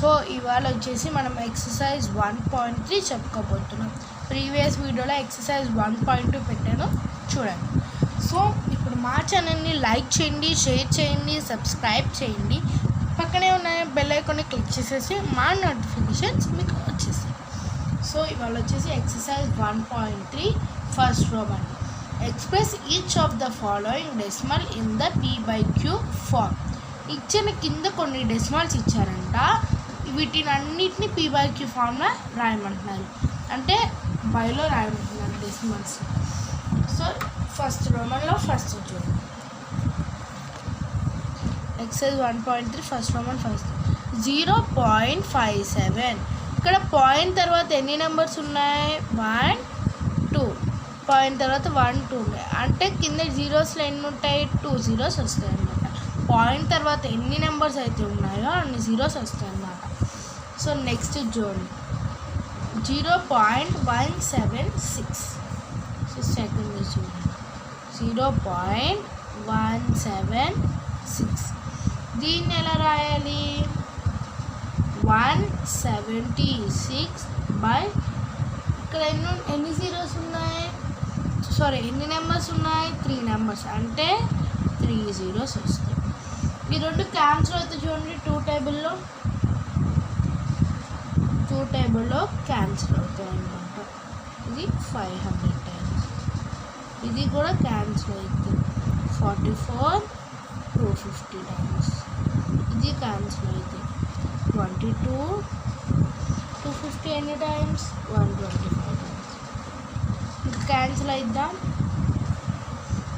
So ఇవాళ వచ్చేసి మనం ఎక్సర్సైజ్ 1.3 చెప్పుకోబోతున్నాం. ప్రీవియస్ వీడియోలో ఎక్సర్సైజ్ 1.2 పెట్టాను, చూడండి. సో ఇప్పుడు మా ఛానల్ని లైక్ చేయండి, షేర్ చేయండి, సబ్స్క్రైబ్ చేయండి. పక్కనే ఉన్న బెల్ ఐకాన్ని క్లిక్ చేసేసి మా నోటిఫికేషన్స్ మీకు వచ్చేస్తాయి. సో ఇవాళ వచ్చేసి exercise 1.3 first Roman. Express each of the following decimal in the p/q form. ఇచ్చిన కింద కొన్ని డెసిమల్స్ ఇచ్చారంట, వీటిని అన్నిటిని p/q ఫామ్లో రాయమంటున్నారు, అంటే బైలో రాయమంటున్నారు డెసిమల్స్. సో ఫస్ట్ రోమన్లో ఫస్ట్ చూడండి, ఎక్సైజ్ 1.3 ఫస్ట్ రోమన్ ఫస్ట్ 0.57. ఇక్కడ పాయింట్ తర్వాత ఎన్ని నెంబర్స్ ఉన్నాయి? 1 2. పాయింట్ తర్వాత 1 2 ఉన్నాయి, అంటే కింద జీరోస్లో ఎన్ని ఉంటాయి? 2 zeros వస్తాయి అన్నమాట. పాయింట్ తర్వాత ఎన్ని నెంబర్స్ అయితే ఉన్నాయో అన్ని జీరోస్ వస్తాయి అన్నమాట. సో నెక్స్ట్ చూడండి 0.176. సో సెకండ్ చూడండి 0.176. దీన్ని ఎలా రాయాలి? 176 బై ఇక్కడ ఎన్ని జీరోస్ ఉన్నాయి, ఎన్ని నెంబర్స్ ఉన్నాయి? 3 నెంబర్స్, అంటే 3 zeros వస్తాయి. ఈ రెండు క్యాన్సిల్ అవుతాయి చూడండి, 2 టేబుల్లో క్యాన్సిల్ అవుతాయి అన్నమాట. ఇది 500 టైమ్స్, ఇది కూడా క్యాన్సిల్ అవుతుంది 44 250 టైమ్స్, ఇది క్యాన్సిల్ అవుతుంది 22 250 ఎన్ని టైమ్స్? 125 టైమ్స్. ఇంకా క్యాన్సిల్ అయిద్దాం,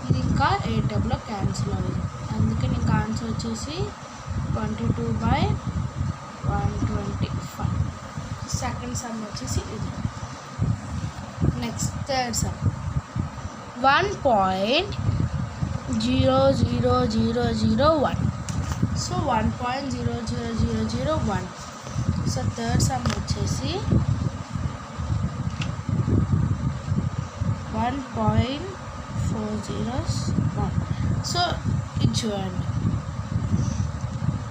ఇది ఇంకా 8 టేబుల్లో క్యాన్సిల్ అవుతుంది, అందుకే నీకు ఆన్సర్ వచ్చేసి 22/125. సెకండ్ సమ్ వచ్చేసి ఇది. Next third sum 1.00001. So 1.00001. So third sum వచ్చేసి 1.401. సో ఇది చూడండి,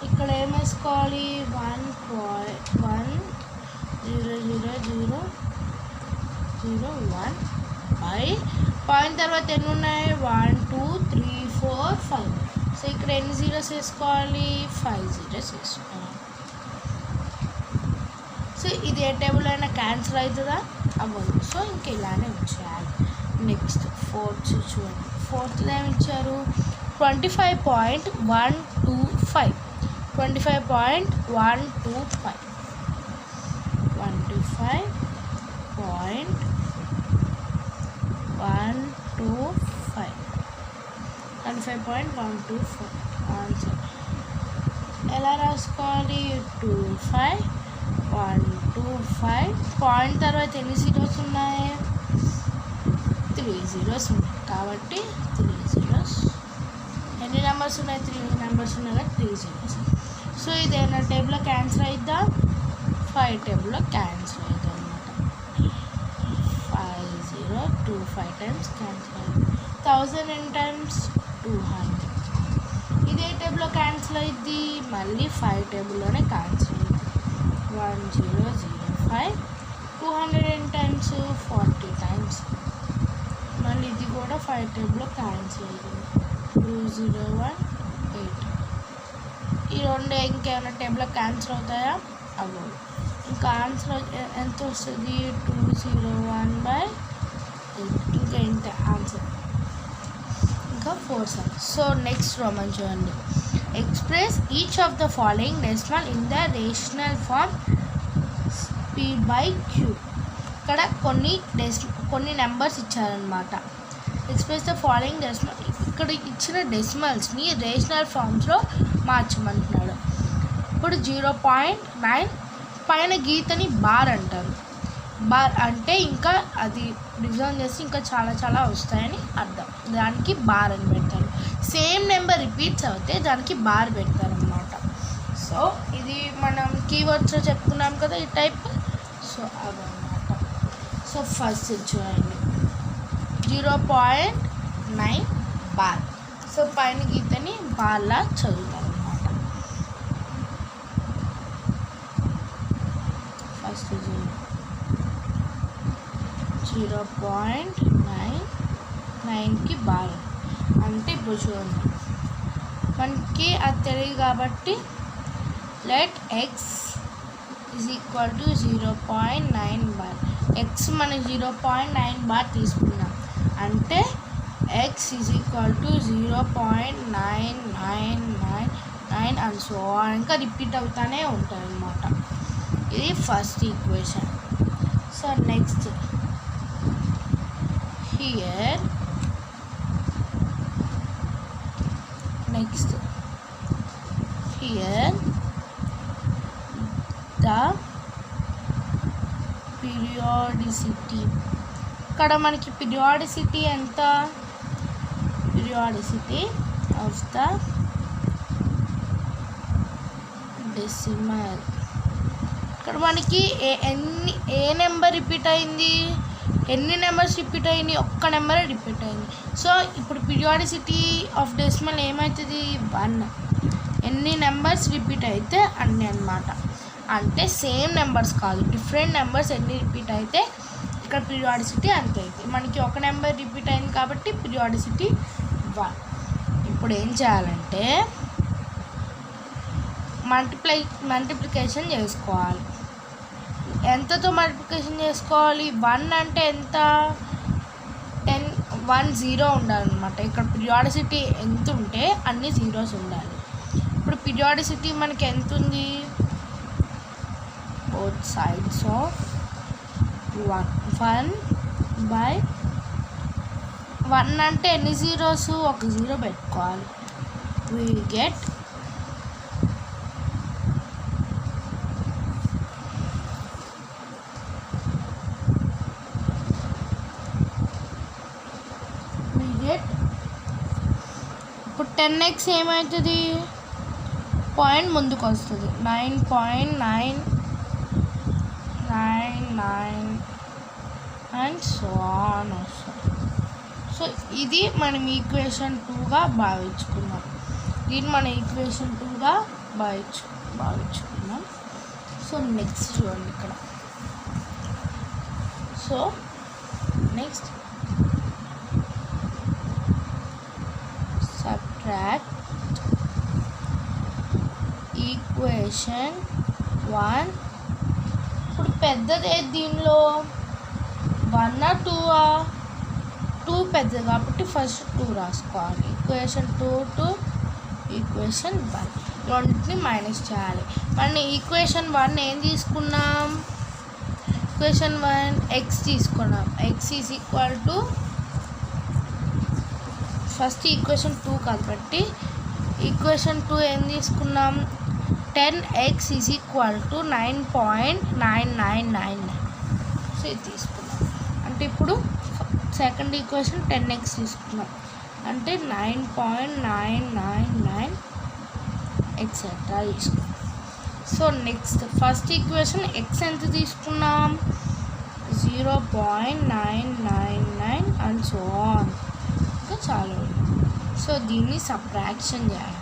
ఇక్కడ ఏం వేసుకోవాలి? 1.10001 బై పాయింట్ తర్వాత ఎన్ని ఉన్నాయి? 1 2 3 4 5. సో ఇక్కడ ఎన్ని జీరోస్ వేసుకోవాలి? 5 zeros వేసుకోవాలి. సో ఇది ఏ టేబుల్ అయినా క్యాన్సిల్ అవుతుందా? అవ్వదు. సో ఇంక ఇలానే వచ్చేయాలి. నెక్స్ట్ ఫోర్త్ చూడండి, ఫోర్త్ ఏమి ఇచ్చారు? 25.125. 25.125 25.125 ఆన్సర్. ఎలా రాసుకోవాలి? 25.125. పాయింట్ తర్వాత ఎన్ని జీరోస్ ఉన్నాయి? 3 zeros ఉన్నాయి, కాబట్టి 3 zeros. ఎన్ని నెంబర్స్ ఉన్నాయి? 3 నెంబర్స్ ఉన్నాయి కదా, 3 zeros. సో ఇది ఏమైనా టేబుల్లో క్యాన్సిల్ అయిద్దా? 5 టేబుల్లో క్యాన్సిల్ అవుతుంది అనమాట. 5025 టైమ్స్ క్యాన్సిల్ అవుతుంది. 1000 ఎన్ని టైమ్స్? 200. ఇదే టేబుల్లో క్యాన్సిల్ అయింది, మళ్ళీ 5 టేబుల్లోనే క్యాన్సిల్ అయింది. 1005. 200 ఎన్ని టైమ్స్? 40 టైమ్స్. మళ్ళీ ఇది కూడా 5 టేబుల్లో క్యాన్సిల్ అయింది. 2018. ఈ రెండు ఇంకేమైనా టేబుల్లో క్యాన్సిల్ అవుతాయా? అవ్వవు. ఇంకా ఆన్సర్ ఎంత వస్తుంది? 201/8. ఇంకా ఇంతే ఆన్సర్. ఇంకా 4 సమ్. సో నెక్స్ట్ రోమన్ చూడండి, express each of the following decimal in the rational form p/q. ఇక్కడ కొన్ని నెంబర్స్ ఇచ్చారనమాట. ఎక్స్ప్రెస్ ద ఫాలోయింగ్ డెసిమల్, ఇక్కడ ఇచ్చిన డెసిమల్స్ని రేషనల్ ఫార్మ్స్లో మార్చమంటున్నాడు. ఇప్పుడు 0.9 పైన గీతని బార్ అంటారు. బార్ అంటే ఇంకా అది డివిజన్ చేసి ఇంకా చాలా వస్తాయని అర్థం, దానికి బార్ అని పెడతారు. సేమ్ నెంబర్ రిపీట్స్ అవుతే దానికి బార్ పెడతారు అన్నమాట. సో ఇది మనం కీవర్డ్స్లో చెప్పుకున్నాం కదా ఈ టైప్. సో అదన్నమాట. సో ఫస్ట్ చూడండి 0.9 బార్. సో పైన గీతని బార్లా చదువుతారు అన్నమాట. ఫస్ట్ 0.99కి బార్ అంటే ఇప్పుడు చూడండి మనకి అది తెలియదు కాబట్టి let X is equal to 0.9 bar. X మనం 0.9 బార్ తీసుకున్నాం అంటే X is equal to 0.9999 and so ఇంకా రిపీట్ అవుతానే ఉంటుంది అన్నమాట. ఇది first equation. So next here the periodicity. ఇక్కడ మనకి పీరియాడిసిటీ ఎంత? Periodicity of the decimal. ఇక్కడ మనకి ఏ నెంబర్ రిపీట్ అయింది? ఎన్ని నెంబర్స్ రిపీట్ అయినాయి? ఒక్క నెంబరే రిపీట్ అయింది. సో ఇప్పుడు పీరియాడిసిటీ ఆఫ్ డెసిమల్ ఏమవుతుంది? 1. ఎన్ని నెంబర్స్ రిపీట్ అయితే అన్నీ అన్నమాట. అంటే సేమ్ నెంబర్స్ కాదు, డిఫరెంట్ నెంబర్స్ ఎన్ని రిపీట్ అయితే ఇక్కడ పీరియాడిసిటీ అంతే అవుతుంది. మనకి ఒక నెంబర్ రిపీట్ అయింది కాబట్టి పీరియాడిసిటీ 1. ఇప్పుడు ఏం చేయాలంటే మల్టిప్లికేషన్ చేసుకోవాలి. ఎంతతో మల్టిప్లికేషన్ చేసుకోవాలి? 1 అంటే ఎంత? 10 1 0 ఉండాలన్నమాట. ఇక్కడ పీరియాడిసిటీ ఎంత ఉంటే అన్ని జీరోస్ ఉండాలి. ఇప్పుడు పీరియాడిసిటీ మనకి ఎంత ఉంది? both sides of 1 అంటే ఎన్ని జీరోస్? ఒక జీరో పెట్టుకోవాలి. we get ఇప్పుడు 10x ఏమవుతుంది? పాయింట్ ముందుకు వస్తుంది. 9.999 అండ్ సో ఆన్ వస్తుంది. సో ఇది మనం ఈక్వేషన్ 2గా భావించుకున్నాం. దీన్ని మనం ఈక్వేషన్ 2గా భావించుకున్నాం. సో నెక్స్ట్ చూడండి ఇక్కడ. So next subtract equation 1. ఇప్పుడు పెద్దది దీనిలో 1 2? 2 పెద్దది కాబట్టి ఫస్ట్ 2 రాసుకోవాలి. ఈక్వేషన్ 2 టు ఈక్వేషన్ 1 రెండింటిని మైనస్ చేయాలి. మనం ఈక్వేషన్ 1 ఏం తీసుకున్నాం? ఈక్వేషన్ 1 ఎక్స్ తీసుకున్నాం. X is equal to first equation 2 కాబట్టి ఈక్వేషన్ 2 ఏం తీసుకున్నాం? 10x is equal to 9.9999. So ఇది తీసుకున్నాం. అంటే ఇప్పుడు సెకండ్ ఈక్వేషన్ 10x తీసుకున్నాం అంటే 9.999 ఎక్సెట్రా తీసుకున్నాం. So next first equation X ఎంత తీసుకున్నాం? 0.999 అండ్ సో ఆన్. ఇంకా చాలా. సో దీన్ని సబ్ట్రాక్షన్ చేయాలి.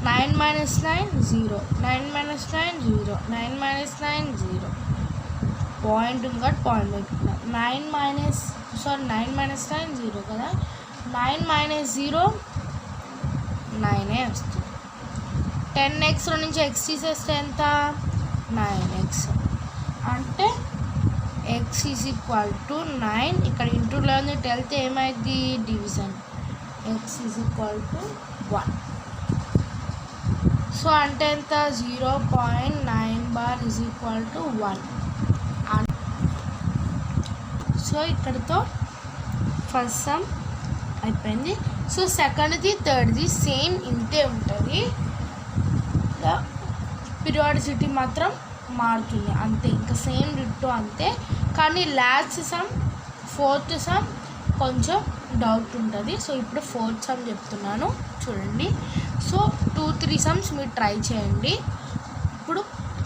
9 - 9 0, 9 - 9 0, 9 - 9 0. పాయింట్ ఇంకా పాయింట్ పెట్టుకున్నాం. 9 - 9 0 కదా. 9 - 0 9 వస్తుంది. 10x నుంచి x తీసేస్తే ఎంత? 9x. అంటే x ఈజ్ ఈక్వల్ టు 9. ఇక్కడ ఇంటూలో ఉంది. వెళ్తే ఏమైంది? Division. x is equal to 1. So అంటే ఎంత? 0.9 bar is equal to 1. So ఇక్కడతో ఫస్ట్ సమ్ అయిపోయింది. సో సెకండ్ది థర్డ్ది సేమ్ ఇంతే ఉంటుంది. పీరియాడిసిటీ మాత్రం మారుతుంది అంతే. ఇంకా సేమ్ డిట్టో అంతే. కానీ లాస్ట్ సమ్ ఫోర్త్ సమ్ కొంచెం డౌట్ ఉంటుంది. సో ఇప్పుడు ఫోర్త్ సమ్ చెప్తున్నాను చూడండి. సో 2-3 సమ్స్ మీరు ట్రై చేయండి. ఇప్పుడు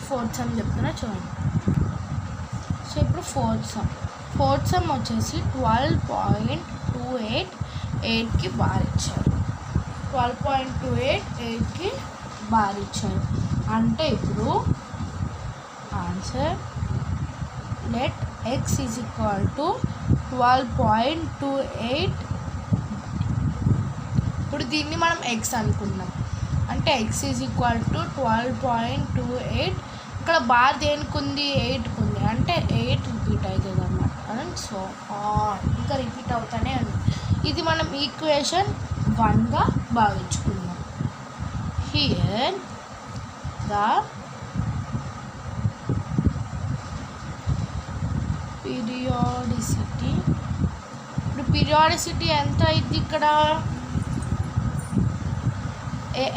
ఫోర్త్ సమ్ చెప్తున్నా చూడండి. సో ఇప్పుడు ఫోర్త్ సమ్ వచ్చేసి 12.288కి బార్ ఇచ్చారు. 12.288కి బార్ ఇచ్చారు. అంటే ఇప్పుడు answer let x is equal to 12.28. ఇప్పుడు దీన్ని మనం x అనుకున్నాం అంటే x ఈజ్ ఈక్వల్ టు 12.28. ఇక్కడ బార్ దేనికి ఉంది 8కి ఉంది అంటే 8 రిపీట్ అవుతుంది అన్నమాట. అండ్ సో ఇంకా రిపీట్ అవుతానే ఉంది. ఇది మనం ఈక్వేషన్ 1గా భావించుకున్నాం. హియర్ ద పీరియాడిసిటీ, ఇప్పుడు పీరియాడిసిటీ ఎంత అయింది ఇక్కడ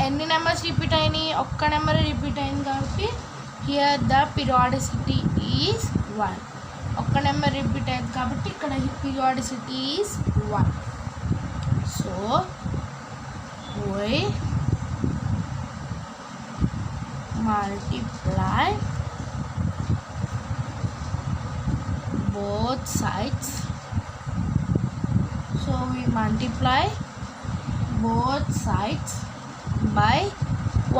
ఎన్ని నెంబర్స్ రిపీట్ అయినాయి, ఒక్క నెంబర్ రిపీట్ అయింది కాబట్టి హియర్ ద పీరియాడిసిటీ ఈజ్ 1. ఒక్క నెంబర్ రిపీట్ అయింది కాబట్టి ఇక్కడ periodicity is 1. So we multiply both sides. So we multiply both sides by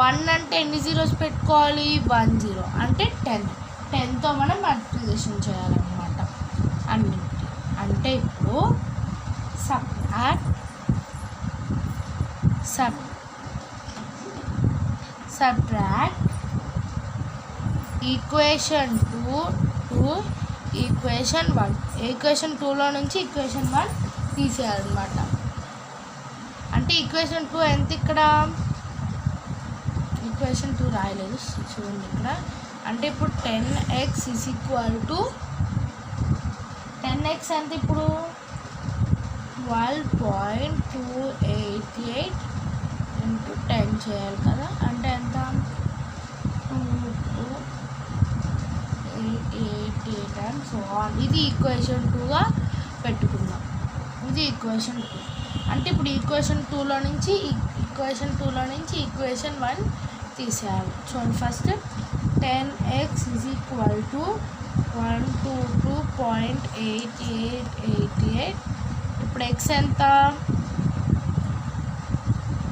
1 అంటే ఎన్ని జీరోస్ పెట్టుకోవాలి 1 0 అంటే 10తో మనం మల్టిప్లికేషన్ చేయాలన్నమాట అన్నింటి. అంటే ఇప్పుడు subtract equation 2 to equation 1. Equation 2లో నుంచి ఈక్వేషన్ 1 తీసేయాలన్నమాట. అంటే ఈక్వేషన్ 2 ఎంత, ఇక్కడ ఈక్వేషన్ 2 రాయలేదు చూడండి ఇక్కడ. అంటే ఇప్పుడు 10x is equal to 10x ఎంత ఇప్పుడు 12.288 ఇంటూ 10 చేయాలి కదా. అంటే ఎంత 2288 అండ్ సో ఆన్. ఇది ఈక్వేషన్ 2గా పెట్టుకుందాం. ఇది ఈక్వేషన్ 2. అంటే ఇప్పుడు ఈక్వేషన్ 2లో నుంచి ఈక్వేషన్ 1 తీసేయాలి. చూడండి first 10x is equal to 122.8888. ఇప్పుడు x ఎంత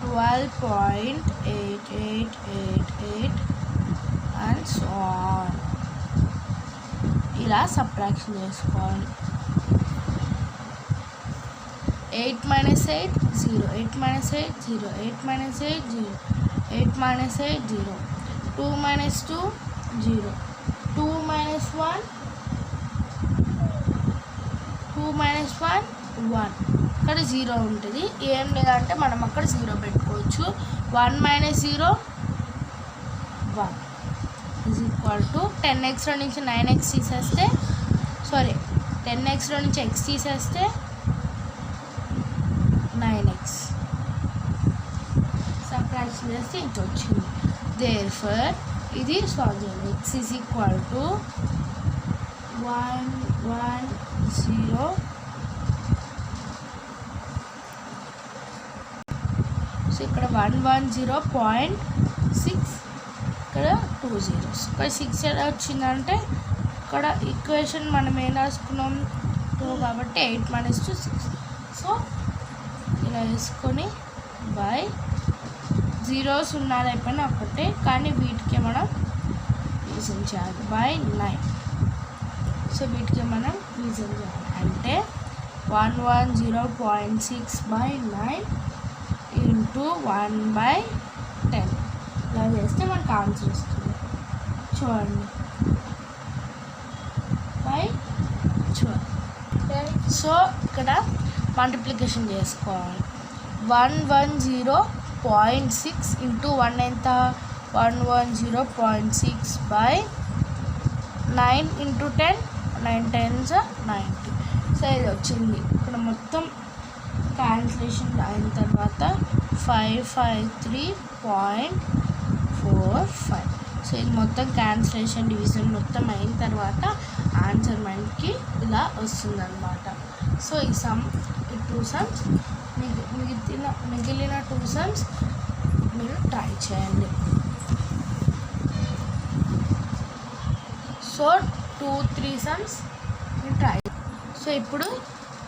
12.8888 అండ్ సో ఆన్. ఇలా సబ్ట్రాక్షన్ చేసుకోవాలి. 8 - 8 0, 8 - 8 0, 8 - 8 0, 8 - 8 0, 2 - 2 0, 2 - 1 1. ఇక్కడ 0 ఉంటుంది. ఏం లేదంటే మనం అక్కడ 0 పెట్టుకోవచ్చు. 1 - 0 1 ఈజ్ ఈక్వల్ టు 10xలో నుంచి 9x తీసేస్తే 10xలో నుంచి x తీసేస్తే 9x సబ్ట్రాక్షన్ చేస్తే ఇంత వచ్చింది. దేర్ఫోర్ ఇది సాల్వ్ చేయాలి. x is equal to 110. So ఇక్కడ 110.6, ఇక్కడ 2 zeros. ఇక్కడ 6 ఎలా వచ్చిందంటే ఇక్కడ ఈక్వేషన్ మనం ఏం రాసుకున్నాం 2 కాబట్టి 8 - 2 6. సో ఇలా వేసుకొని బై జీరోస్ ఉన్నది అయిపోయినా ఒకటే, కానీ వీటికి మనం రీజన్ చేయాలి బై 9. సో వీటికి మనం రీజన్ చేయాలి అంటే 110.6 by 9 ఇంటూ 1/10. ఇలా చేస్తే మనకు ఆన్సర్ వస్తుంది. చూడండి బై చూడండి. సో ఇక్కడ మల్టిప్లికేషన్ చేసుకోవాలి. 110.6 ఇంటూ 1 ఎంత 110.6 by 9 ఇంటూ 10, 9 10s 90. సో ఇది వచ్చింది. ఇక్కడ మొత్తం క్యాన్సిలేషన్ అయిన తర్వాత 553.45. సో ఇది మొత్తం క్యాన్సిలేషన్ డివిజన్ మొత్తం అయిన తర్వాత ఆన్సర్ మనకి ఇలా వస్తుందన్నమాట. సో ఈ సమ్, ఈ 2 sums మిగిలిన 2 sums మీరు ట్రై చేయండి. సో 2-3 sums మీరు ట్రై. సో ఇప్పుడు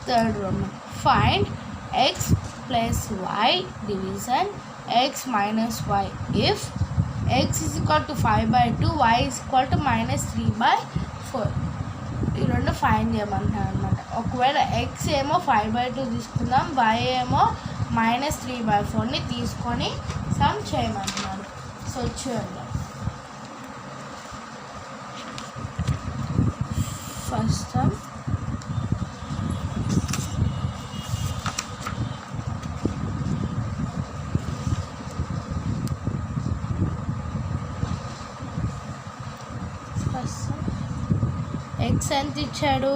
third one, find x + y division x - y if x is equal to 5/2, y is equal to -3/4. ఈ రెండు ఫైండ్ చేయమంటున్నాను అనమాట. ఒకవేళ x ఏమో 5/2 తీసుకుందాం, y ఏమో -3/4ని తీసుకొని సమ్ చేయమంటున్నాడు. సో చూడండి, ఫస్ట్ సమ్ x ఎంత ఇచ్చాడు,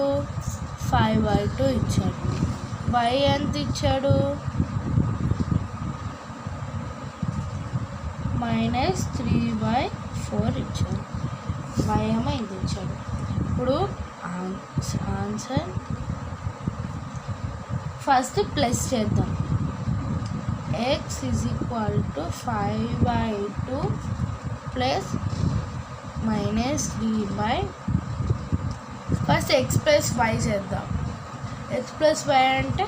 5/2 ఇచ్చాడు. y ఎంత ఇచ్చాడు, -3/4 ఇచ్చాడు. y ఏమో ఇది ఇచ్చాడు. ఇప్పుడు ఆన్సర్ ఫస్ట్ ప్లస్ చేద్దాం. x is equal to 5/2 plus -3/, first x plus y చేద్దాం. x ప్లస్ y అంటే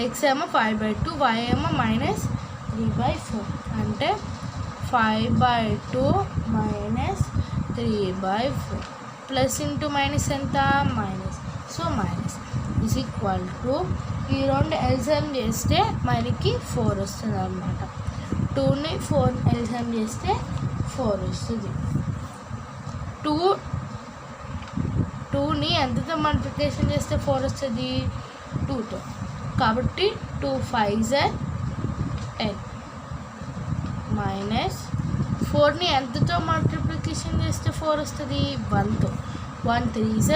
x ఏమో 5/2, y ఏమో -3/4, అంటే 5/2 -3/4 ప్లస్ ఇంటూ మైనస్ ఎంత, minus. So minus is equal to, ఈ రెండు ఎల్సిఎం చేస్తే మనకి 4 వస్తుంది అనమాట. 2ని 4 ఎల్సిఎం చేస్తే 4 వస్తుంది. 2ని ఎంతతో మల్టిప్లికేషన్ చేస్తే 4 వస్తుంది, 2తో. కాబట్టి 2 5s 10 మైనస్ 4ని ఎంతతో మల్టిప్లికేషన్ చేస్తే 4 వస్తుంది, 1తో. 1 3s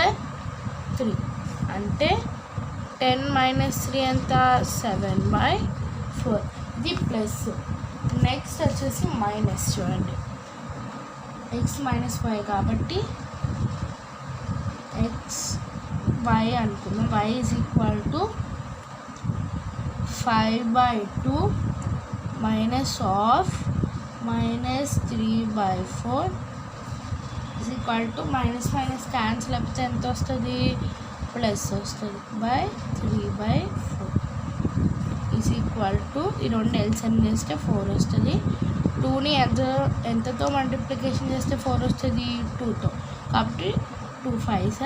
3, అంటే 10 - 3 ఎంత, 7/4. ఇది ప్లస్. నెక్స్ట్ వచ్చేసి మైనస్. చూడండి, x -y కాబట్టి y అనుకుందాం. y is equal to 5/2 minus of -3/4 is equal to minus cancel అయిపోతే ఎంత వస్తుంది, ప్లస్ వస్తుంది, బై 3/4 ఈజ్ ఈక్వల్ టు, ఈ రెండు ఎల్సిఎం చేస్తే 4 వస్తుంది. 2ని ఎంతతో మల్టిప్లికేషన్ చేస్తే 4 వస్తుంది, 2తో. కాబట్టి 2 5s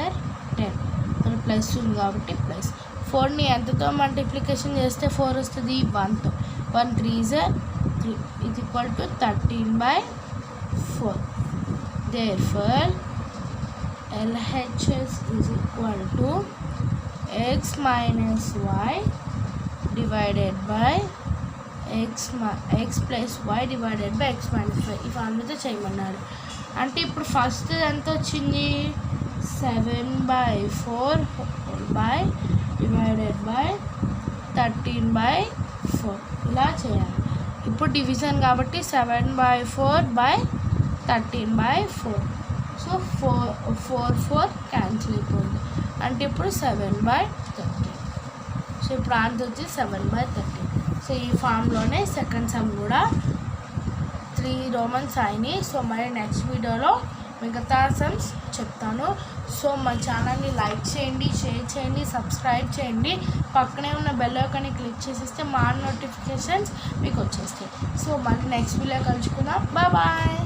10, ఇక్కడ ప్లస్ ఉంది కాబట్టి ప్లస్. 4ని ఎంతతో మల్టిప్లికేషన్ చేస్తే 4 వస్తుంది, 1తో. 1 3s 3 is equal to 13/4. Therefore LHS is equal to x minus y divided by x plus y divided by x minus y. ఈ ఫార్ములాతో చేయమన్నాడు. అంటే ఇప్పుడు ఫస్ట్ ఎంత వచ్చింది, 7/4 divided by 13/4 ఇలా చేయాలి. ఇప్పుడు డివిజన్ కాబట్టి 7/4/13/4. సో 4 క్యాన్సిల్ అయిపోయింది, అంటే ఇప్పుడు 7/13. సో ఇప్పుడు ఆన్సర్ వచ్చి 7/13. సో ఈ ఫామ్లోనే సెకండ్ సమ్ కూడా 3 రోమన్స్ అయినాయి. సో మరి నెక్స్ట్ వీడియోలో మిగతా సమ్స్ చెప్తాను. సో మా ఛానల్ని లైక్ చేయండి, షేర్ చేయండి, సబ్స్క్రైబ్ చేయండి. పక్కనే ఉన్న బెల్ ఐకాన్ని క్లిక్ చేసేస్తే మా నోటిఫికేషన్స్ మీకు వచ్చేస్తాయి. సో మళ్ళీ నెక్స్ట్ వీడియో కలుసుకుందాం. బాయ్.